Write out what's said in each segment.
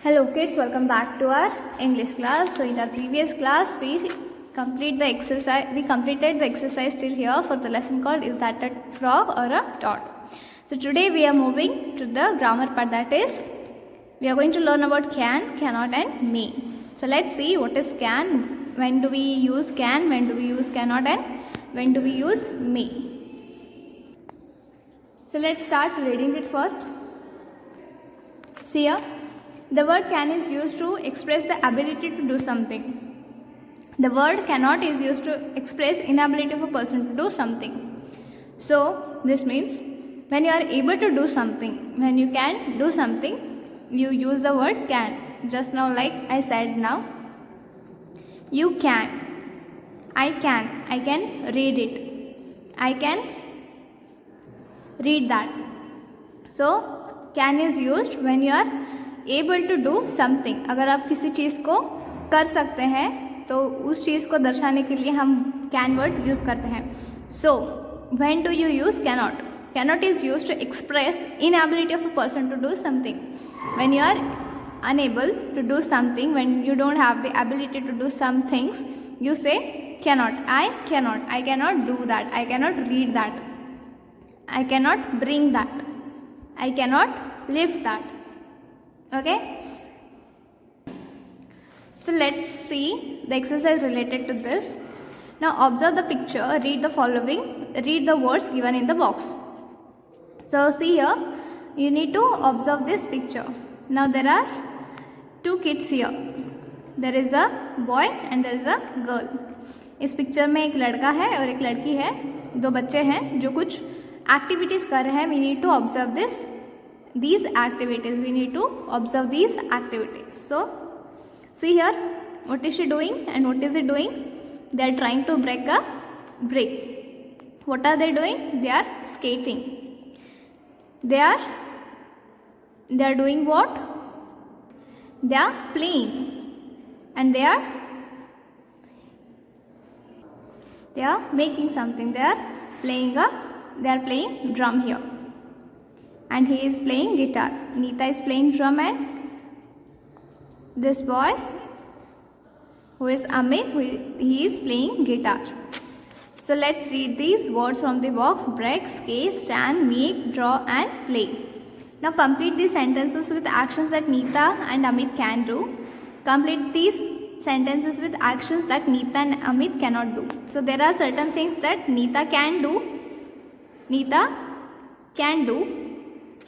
Hello kids, welcome back to our English class. So in our previous class we completed the exercise till here for the lesson called Is That a Frog or a Toad? So today we are moving to the grammar part, that is we are going to learn about can, cannot and may. So let's see what is can, when do we use can, when do we use cannot and when do we use may. So let's start reading it first. See here. The word can is used to express the ability to do something. The word cannot is used to express inability of a person to do something. So this means when you are able to do something, when you can do something, you use the word can. Just now, like I said now, you can, I can read it, I can read that. So can is used when you are able to do something. अगर आप किसी चीज़ को कर सकते हैं तो उस चीज़ को दर्शाने के लिए हम कैन वर्ड यूज़ करते हैं. So when do you use cannot? Cannot is use to express inability of a person to do something. When you are unable to do something, when you don't have the ability to do some things, you say cannot. I cannot do that, I cannot read that, I cannot bring that, I cannot lift that. Okay, so let's see the exercise related to this. Now observe the picture, read the following, read the words given in the box. So see here, you need to observe this picture. Now there are two kids here. There is a boy and there is a girl. इस picture में एक लड़का है और एक लड़की है, दो बच्चे हैं जो कुछ एक्टिविटीज़ कर रहे हैं. We need to observe these activities. We need to observe these activities. So see here, what is she doing and what is he doing? They are trying to break a brick. What are they doing? They are skating. They are doing what? They are playing, and they are making something. They are playing drum here. And he is playing guitar. Neeta is playing drum and this boy who is Amit, he is playing guitar. So let's read these words from the box: break, skate, stand, make, draw and play. Now complete these sentences with actions that Neeta and Amit can do. Complete these sentences with actions that Neeta and Amit cannot do. So there are certain things that Neeta can do,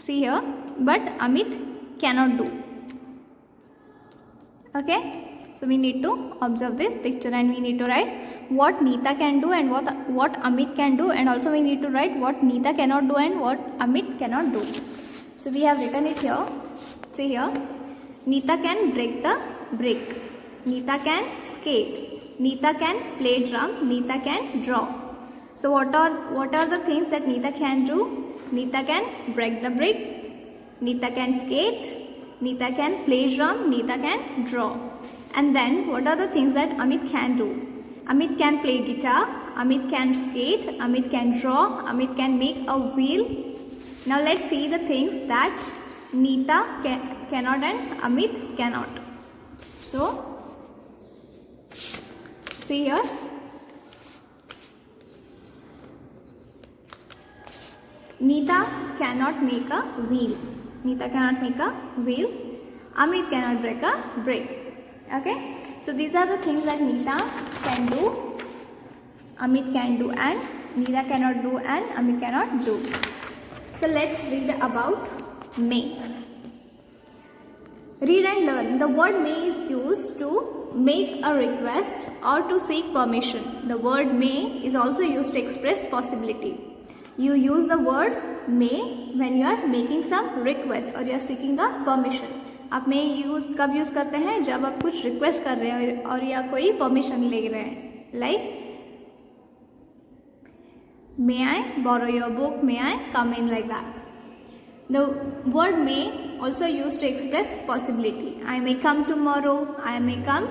see here, but Amit cannot do. Okay, so we need to observe this picture and we need to write what Neeta can do and what Amit can do, and also we need to write what Neeta cannot do and what Amit cannot do. So we have written it here. See here, Neeta can break the brick, Neeta can skate, Neeta can play drum, Neeta can draw. So what are the things that Neeta can do? Neeta can break the brick, Neeta can skate, Neeta can play drum, Neeta can draw. And then what are the things that Amit can do? Amit can play guitar, Amit can skate, Amit can draw, Amit can make a wheel. Now let's see the things that Neeta cannot and Amit cannot. So see here. Neeta cannot make a wheel. Neeta cannot make a wheel. Amit cannot break a brick. Okay. So these are the things that Neeta can do, Amit can do, and Neeta cannot do and Amit cannot do. So let's read about may. Read and learn. The word may is used to make a request or to seek permission. The word may is also used to express possibility. You use the word may when you are making some request or you are seeking a permission. आप may कब use करते हैं? जब आप कुछ request कर रहे हैं और या कोई परमिशन ले रहे हैं. Like, may I borrow your book? May I come in? Like that. The word may also used to express possibility. I may come tomorrow, I may come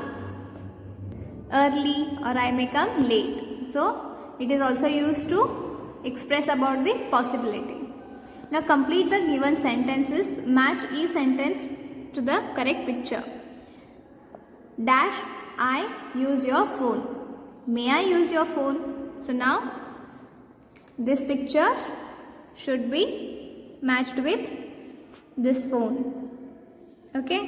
early, or I may come late. So it is also used to express about the possibility. Now complete the given sentences. Match each sentence to the correct picture. Dash, I use your phone. May I use your phone? So now this picture should be matched with this phone. Okay.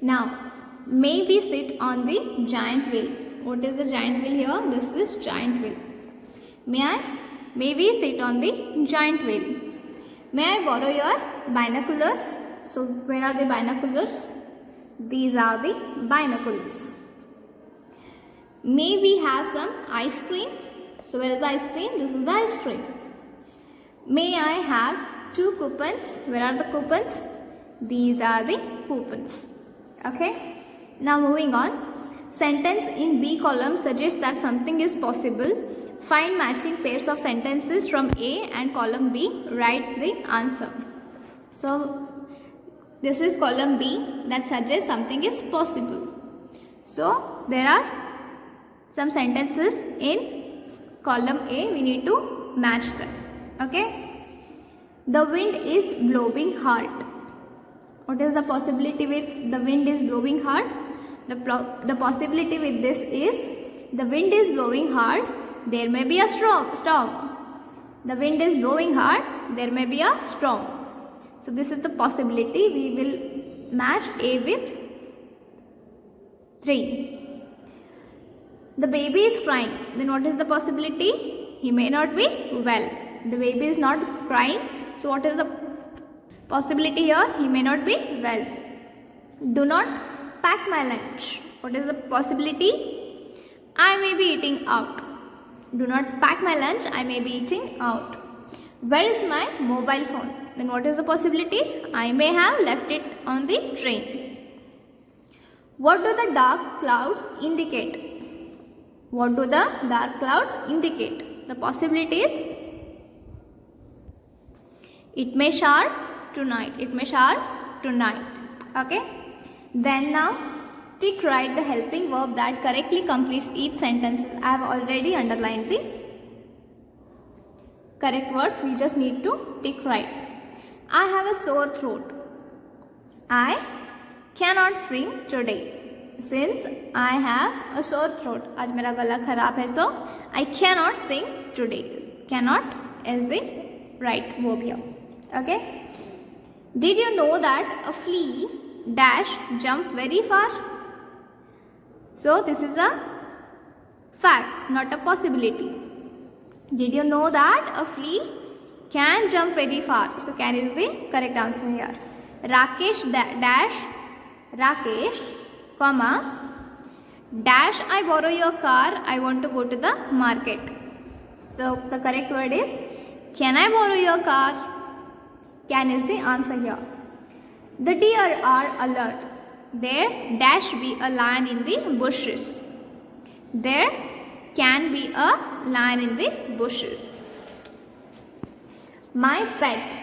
Now may we sit on the giant wheel. What is the giant wheel here? This is giant wheel. May we sit on the giant wheel. May I borrow your binoculars? So where are the binoculars? These are the binoculars. May we have some ice cream? So where is the ice cream? This is the ice cream. May I have 2 coupons? Where are the coupons? These are the coupons. Okay. Now moving on. Sentence in B column suggests that something is possible. Find matching pairs of sentences from A and column B. Write the answer. So this is column B that suggests something is possible. So there are some sentences in column A. We need to match them. Okay. The wind is blowing hard. What is the possibility with the wind is blowing hard? The possibility with this is the wind is blowing hard. There may be a storm. The wind is blowing hard. There may be a storm. So this is the possibility. We will match A with 3. The baby is crying. Then what is the possibility? He may not be well. The baby is not crying. So what is the possibility here? He may not be well. Do not pack my lunch. What is the possibility? I may be eating out. Do not pack my lunch. I may be eating out. Where is my mobile phone? Then what is the possibility? I may have left it on the train. What do the dark clouds indicate? What do the dark clouds indicate? The possibility is it may shower tonight. It may shower tonight. Okay. Then now tick right the helping verb that correctly completes each sentence. I have already underlined the correct words. We just need to tick right. I have a sore throat. I cannot sing today. Since I have a sore throat. आज मेरा गला खराब है, so I cannot sing today. Cannot is the right verb here. Okay. Did you know that a flea dash jump very far? So this is a fact, not a possibility. Did you know that a flea can jump very far? So can is the correct answer here. Rakesh dash Rakesh, comma, dash I borrow your car, I want to go to the market. So the correct word is can I borrow your car? Can is the answer here. The deer are alert. There dash be a lion in the bushes. There can be a lion in the bushes. My pet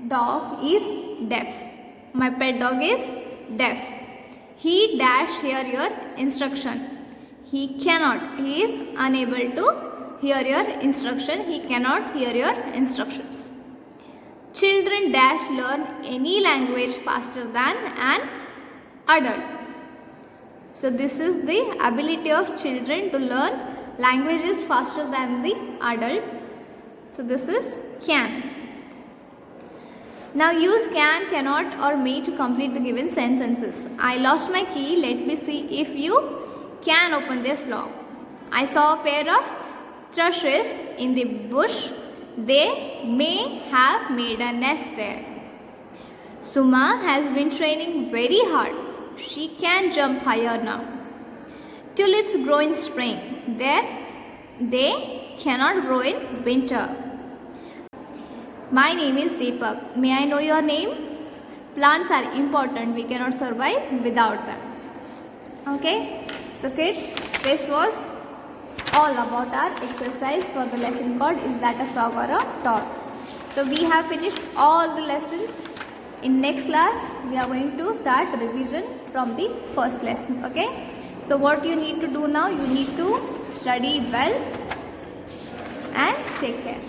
dog is deaf. My pet dog is deaf. He dash hear your instruction. He cannot. He is unable to hear your instruction. He cannot hear your instructions. Children dash learn any language faster than an adult. So this is the ability of children to learn languages faster than the adult. So this is can. Now use can, cannot or may to complete the given sentences. I lost my key. Let me see if you can open this lock. I saw a pair of thrushes in the bush. They may have made a nest there. Suma has been training very hard. She can jump higher now. Tulips grow in spring. They cannot grow in winter. My name is Deepak. May I know your name? Plants are important. We cannot survive without them. Okay. So kids, this was all about our exercise for the lesson called Is That a Frog or a Toad? So we have finished all the lessons. In next class, we are going to start revision from the first lesson. Okay. So what you need to do now, you need to study well and take care.